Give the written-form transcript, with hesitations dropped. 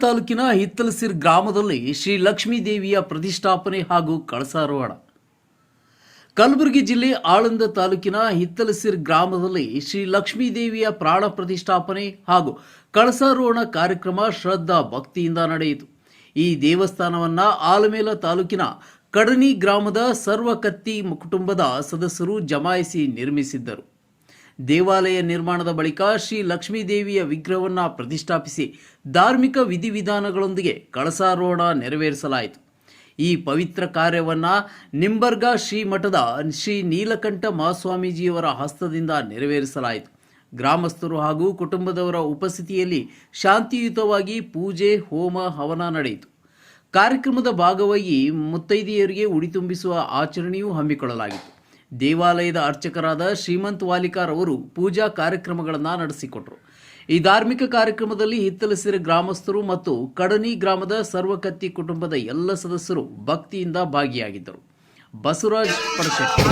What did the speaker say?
ತಾಲೂಕಿನ ಹಿತ್ತಲಸಿರ್ ಗ್ರಾಮದಲ್ಲಿ ಶ್ರೀ ಲಕ್ಷ್ಮೀ ದೇವಿಯ ಪ್ರತಿಷ್ಠಾಪನೆ ಹಾಗೂ ಕಳಸಾರೋಹಣ. ಕಲಬುರಗಿ ಜಿಲ್ಲೆ ಆಳಂದ ತಾಲೂಕಿನ ಹಿತ್ತಲಸಿರ್ ಗ್ರಾಮದಲ್ಲಿ ಶ್ರೀ ಲಕ್ಷ್ಮೀ ದೇವಿಯ ಪ್ರಾಣ ಪ್ರತಿಷ್ಠಾಪನೆ ಹಾಗೂ ಕಳಸಾರೋಹಣ ಕಾರ್ಯಕ್ರಮ ಶ್ರದ್ಧಾ ಭಕ್ತಿಯಿಂದ ನಡೆಯಿತು. ಈ ದೇವಸ್ಥಾನವನ್ನು ಆಲಮೇಲ ತಾಲೂಕಿನ ಕಡನಿ ಗ್ರಾಮದ ಸರ್ವಕತ್ತಿ ಕುಟುಂಬದ ಸದಸ್ಯರು ಜಮಾಯಿಸಿ ನಿರ್ಮಿಸಿದ್ದರು. ದೇವಾಲಯ ನಿರ್ಮಾಣದ ಬಳಿಕ ಶ್ರೀ ಲಕ್ಷ್ಮೀ ದೇವಿಯ ವಿಗ್ರಹವನ್ನು ಪ್ರತಿಷ್ಠಾಪಿಸಿ ಧಾರ್ಮಿಕ ವಿಧಿವಿಧಾನಗಳೊಂದಿಗೆ ಕಳಸಾರೋಹಣ ನೆರವೇರಿಸಲಾಯಿತು. ಈ ಪವಿತ್ರ ಕಾರ್ಯವನ್ನು ನಿಂಬರ್ಗ ಶ್ರೀ ಮಠದ ಶ್ರೀ ನೀಲಕಂಠ ಮಹಾಸ್ವಾಮೀಜಿಯವರ ಹಸ್ತದಿಂದ ನೆರವೇರಿಸಲಾಯಿತು. ಗ್ರಾಮಸ್ಥರು ಹಾಗೂ ಕುಟುಂಬದವರ ಉಪಸ್ಥಿತಿಯಲ್ಲಿ ಶಾಂತಿಯುತವಾಗಿ ಪೂಜೆ, ಹೋಮ, ಹವನ ನಡೆಯಿತು. ಕಾರ್ಯಕ್ರಮದ ಭಾಗವಾಗಿ ಮುತ್ತೈದೆಯರಿಗೆ ಉಡಿ ತುಂಬಿಸುವ ಆಚರಣೆಯೂ ಹಮ್ಮಿಕೊಳ್ಳಲಾಗಿತ್ತು. ದೇವಾಲಯದ ಅರ್ಚಕರಾದ ಶ್ರೀಮಂತ್ ವಾಲಿಕಾರ್ ಅವರು ಪೂಜಾ ಕಾರ್ಯಕ್ರಮಗಳನ್ನು ನಡೆಸಿಕೊಟ್ಟರು. ಈ ಧಾರ್ಮಿಕ ಕಾರ್ಯಕ್ರಮದಲ್ಲಿ ಹಿತ್ತಲಸಿರ ಗ್ರಾಮಸ್ಥರು ಮತ್ತು ಕಡನಿ ಗ್ರಾಮದ ಸರ್ವಕತ್ತಿ ಕುಟುಂಬದ ಎಲ್ಲ ಸದಸ್ಯರು ಭಕ್ತಿಯಿಂದ ಭಾಗಿಯಾಗಿದ್ದರು. ಬಸವರಾಜ್ ಪಡಶೆಟ್ಟಿ.